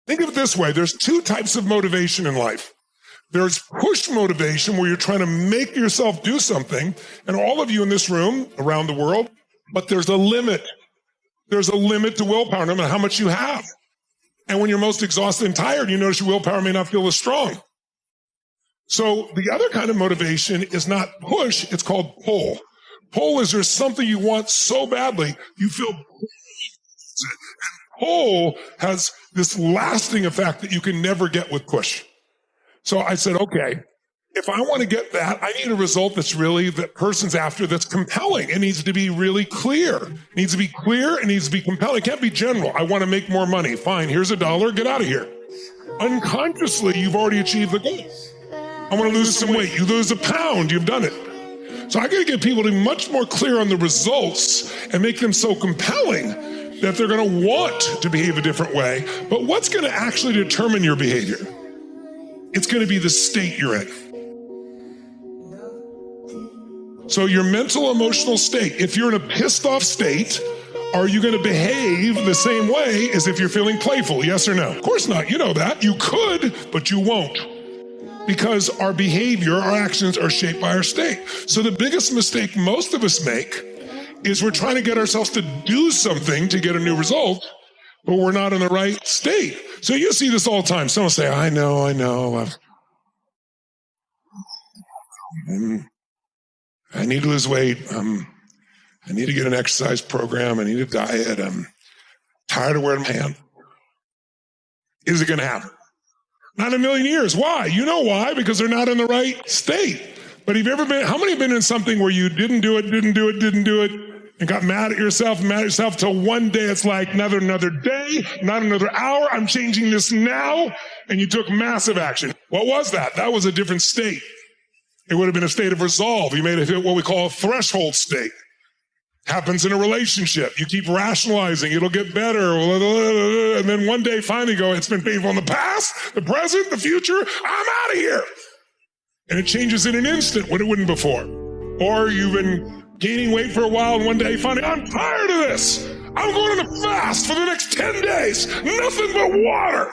Think of it this way. There's two types of motivation in life. There's push motivation, where you're trying to make yourself do something, and all of you in this room, around the world, but there's a limit. There's a limit to willpower, no matter how much you have. And when you're most exhausted and tired, you notice your willpower may not feel as strong. So the other kind of motivation is not push, it's called pull. Pull is there's something you want so badly, you feel pulled. And pull has this lasting effect that you can never get with push. So I said, okay, if I want to get that, I need a result that's really, that person's after, that's compelling. It needs to be really clear. It needs to be clear. It needs to be compelling. It can't be general. I want to make more money. Fine, here's $1. Get out of here. Unconsciously, you've already achieved the goal. I want to lose some weight. You lose a pound. You've done it. So I got to get people to be much more clear on the results and make them so compelling that they're going to want to behave a different way. But what's going to actually determine your behavior? It's going to be the state you're in. So your mental, emotional state. If you're in a pissed off state, are you going to behave the same way as if you're feeling playful? Yes or no? Of course not. You know that. You could, but you won't. Because our behavior, our actions are shaped by our state. So the biggest mistake most of us make is we're trying to get ourselves to do something to get a new result, but we're not in the right state. So you see this all the time. Someone say, I know. I need to lose weight. I need to get an exercise program. I need a diet. I'm tired of wearing my hand. Is it going to happen? Not in a million years. Why? You know why? Because they're not in the right state. But have you ever been, how many have been in something where you didn't do it, and got mad at yourself till one day it's like another day, not another hour, I'm changing this now, and you took massive action. What was that? That was a different state. It would have been a state of resolve. You made it what we call a threshold state. Happens in a relationship. You keep rationalizing, it'll get better, and then one day finally go, it's been painful in the past, the present, the future, I'm out of here. And it changes in an instant when it wouldn't before. Or you've been gaining weight for a while, and one day finally, I'm tired of this. I'm going on a fast for the next 10 days, nothing but water.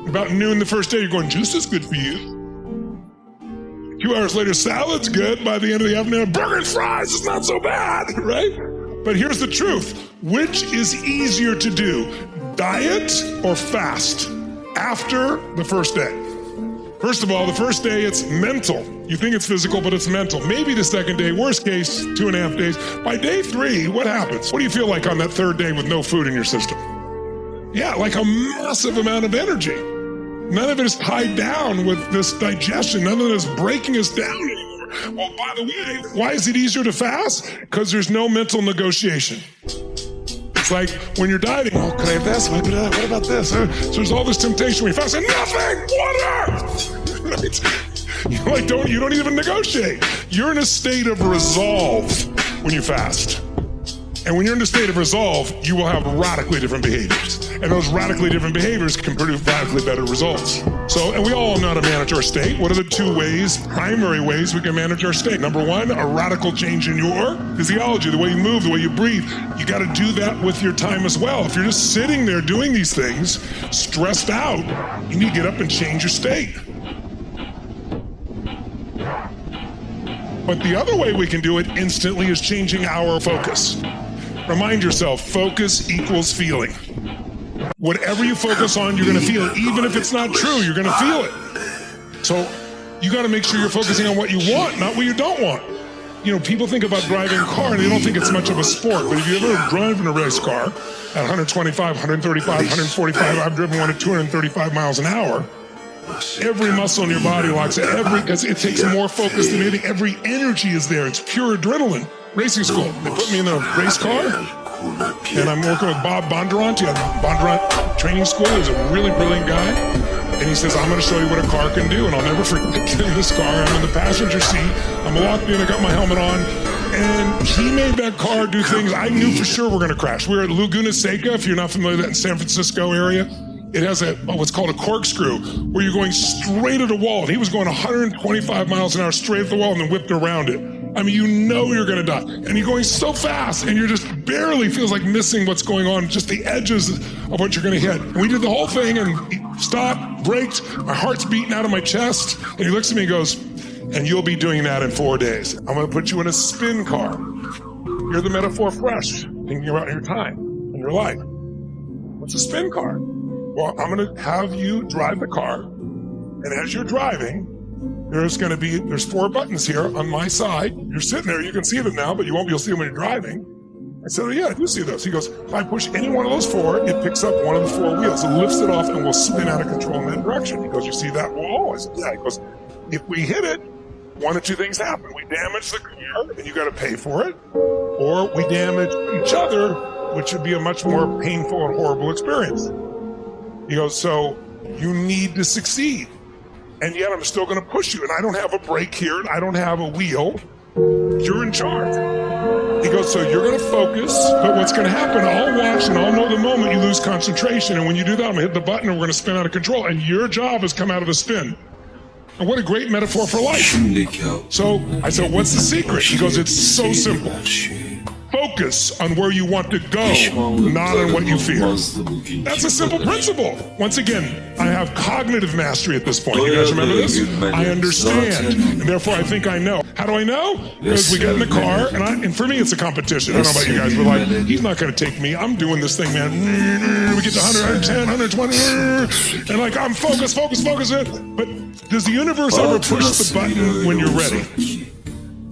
About noon the first day, you're going, juice is good for you. 2 hours later, salad's good. By the end of the afternoon, burger and fries is not so bad, right? But here's the truth. Which is easier to do, diet or fast after the first day? First of all, the first day, it's mental. You think it's physical, but it's mental. Maybe the second day, worst case, 2.5 days. By day 3, what happens? What do you feel like on that third day with no food in your system? Yeah, like a massive amount of energy. None of it is tied down with this digestion. None of it is breaking us down anymore. Well, by the way, why is it easier to fast? Because there's no mental negotiation. It's like when you're dieting, oh, can I have this? What about this? So there's all this temptation when you fast, and nothing, water! Right? You don't even negotiate. You're in a state of resolve when you fast. And when you're in a state of resolve, you will have radically different behaviors. And those radically different behaviors can produce radically better results. So, and we all know how to manage our state. What are the two primary ways we can manage our state? Number one, a radical change in your physiology, the way you move, the way you breathe. You got to do that with your time as well. If you're just sitting there doing these things, stressed out, you need to get up and change your state. But the other way we can do it instantly is changing our focus. Remind yourself, focus equals feeling. Whatever you focus on, you're going to feel it. Even if it's not true, you're going to feel it. So you got to make sure you're focusing on what you want, not what you don't want. You know, people think about driving a car and they don't think it's much of a sport. But if you ever driven a race car at 125, 135, 145, I've driven one at 235 miles an hour. Every muscle in your body locks it. Because it takes more focus than anything. Every energy is there. It's pure adrenaline. Racing school. They put me in a race car, and I'm working with Bob Bondurant. He had Bondurant Training School. He's a really brilliant guy. And he says, I'm going to show you what a car can do. And I'll never forget getting in this car. I'm in the passenger seat. I'm locked in. I got my helmet on. And he made that car do things I knew for sure were going to crash. We were at Laguna Seca, if you're not familiar with that, in San Francisco area. It has what's called a corkscrew, where you're going straight at a wall. And he was going 125 miles an hour straight at the wall and then whipped around it. I mean, you know you're gonna die. And you're going so fast and you're just barely feels like missing what's going on, just the edges of what you're gonna hit. And we did the whole thing and he stopped, braked, my heart's beating out of my chest. And he looks at me and goes, and you'll be doing that in 4 days. I'm gonna put you in a spin car. You're the metaphor fresh, thinking about your time and your life. What's a spin car? Well, I'm gonna have you drive the car, and as you're driving, there's 4 buttons here on my side. You're sitting there, you can see them now, but you won't be able to see them when you're driving. I said, oh yeah, I do see those. He goes, if I push any one of those 4, it picks up one of the 4 wheels. It lifts it off and will spin out of control in that direction. He goes, you see that wall? I said, yeah. He goes, if we hit it, one of 2 things happen. We damage the car and you gotta pay for it, or we damage each other, which would be a much more painful and horrible experience. He goes, so you need to succeed. And yet I'm still gonna push you, and I don't have a brake here, and I don't have a wheel. You're in charge. He goes, so you're gonna focus, but what's gonna happen, I'll watch and I'll know the moment you lose concentration, and when you do that, I'm gonna hit the button and we're gonna spin out of control, and your job is come out of the spin. And what a great metaphor for life. So I said, what's the secret? He goes, it's so simple. Focus on where you want to go, not on what you fear. That's a simple principle. Once again, I have cognitive mastery at this point. You guys remember this? I understand, and therefore I think I know. How do I know? Because we get in the car, and for me it's a competition. I don't know about you guys, but like, he's not going to take me. I'm doing this thing, man. We get to 100, 110, 120, and like, I'm focused. But does the universe ever push the button when you're ready?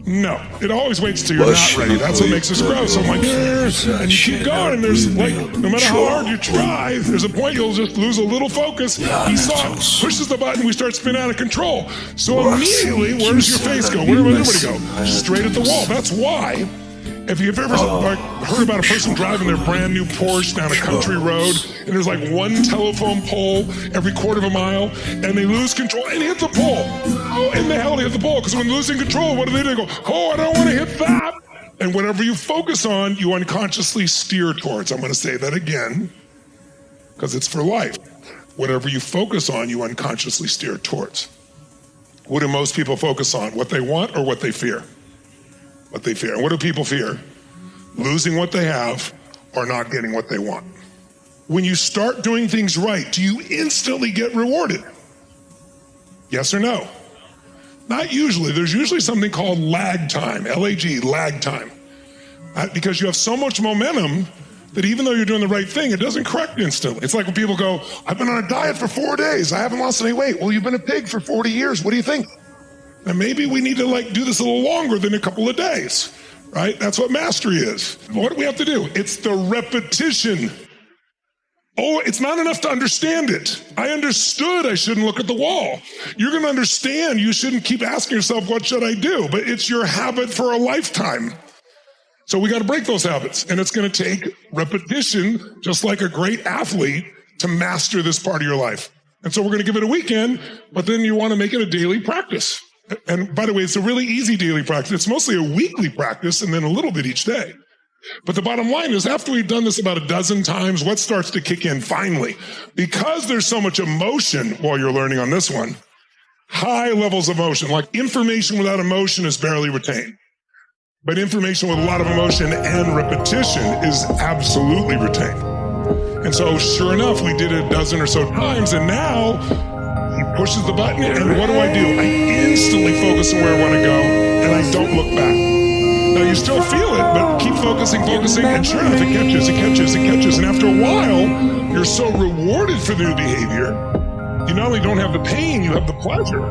No, it always waits till you're not ready. That's what makes us grow. So I'm like, and you keep going, and there's like, no matter how hard you try, there's a point you'll just lose a little focus. He saw it, pushes the button, we start spinning out of control. So immediately, where does your face go? Where does everybody go? Straight at the wall. That's why, if you've ever heard about a person driving their brand new Porsche down a country road, and there's like 1 telephone pole every quarter of a mile, and they lose control and hit the pole. How in the hell they hit the pole? Because when losing control, what do? They go, oh, I don't want to hit that. And whatever you focus on, you unconsciously steer towards. I'm going to say that again, because it's for life. Whatever you focus on, you unconsciously steer towards. What do most people focus on? What they want or what they fear? What they fear. And what do people fear? Losing what they have or not getting what they want. When you start doing things right, do you instantly get rewarded? Yes or no? Not usually. There's usually something called lag time, L-A-G, lag time. Because you have so much momentum that even though you're doing the right thing, it doesn't correct instantly. It's like when people go, I've been on a diet for 4 days, I haven't lost any weight. Well, you've been a pig for 40 years. What do you think? And maybe we need to do this a little longer than a couple of days, right? That's what mastery is. What do we have to do? It's the repetition. Oh, it's not enough to understand it. I understood I shouldn't look at the wall. You're going to understand you shouldn't keep asking yourself, what should I do? But it's your habit for a lifetime. So we got to break those habits. And it's going to take repetition, just like a great athlete, to master this part of your life. And so we're going to give it a weekend, but then you want to make it a daily practice. And by the way, it's a really easy daily practice. It's mostly a weekly practice and then a little bit each day. But the bottom line is, after we've done this about a dozen times, what starts to kick in finally? Because there's so much emotion while you're learning on this one, high levels of emotion, like information without emotion is barely retained. But information with a lot of emotion and repetition is absolutely retained. And so sure enough, we did it a dozen or so times, and now he pushes the button, and what do? I instantly focus on where I want to go, and I don't look back. Now, you still feel it, but keep focusing, and sure enough, it catches. And after a while, you're so rewarded for the new behavior, you not only don't have the pain, you have the pleasure.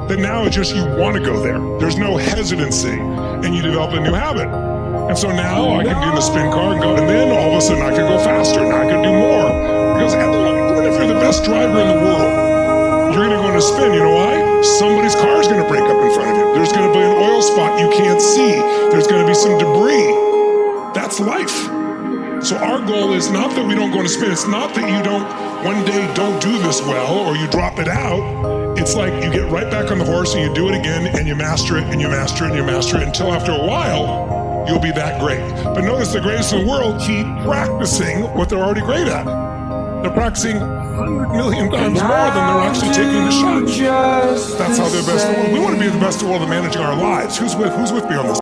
That now it's just you want to go there. There's no hesitancy, and you develop a new habit. And so now I can do the spin car and go, and then all of a sudden I can go faster, and I can do more. Because even if you're the best driver in the world, you're going to go in a spin. You know why? Somebody's car is going to break up in front of you. There's going to be an oil spot you can't see. There's going to be some debris. That's life. So our goal is not that we don't go in a spin. It's not that you one day don't do this well, or you drop it out. It's like you get right back on the horse and you do it again, and you master it, and you master it, and you master it, until after a while, you'll be that great. But notice the greatest in the world keep practicing what they're already great at. They're practicing 100 million times more than they're actually taking the shot. That's how they're best. We want to be the best in the world at managing our lives. Who's with me on this?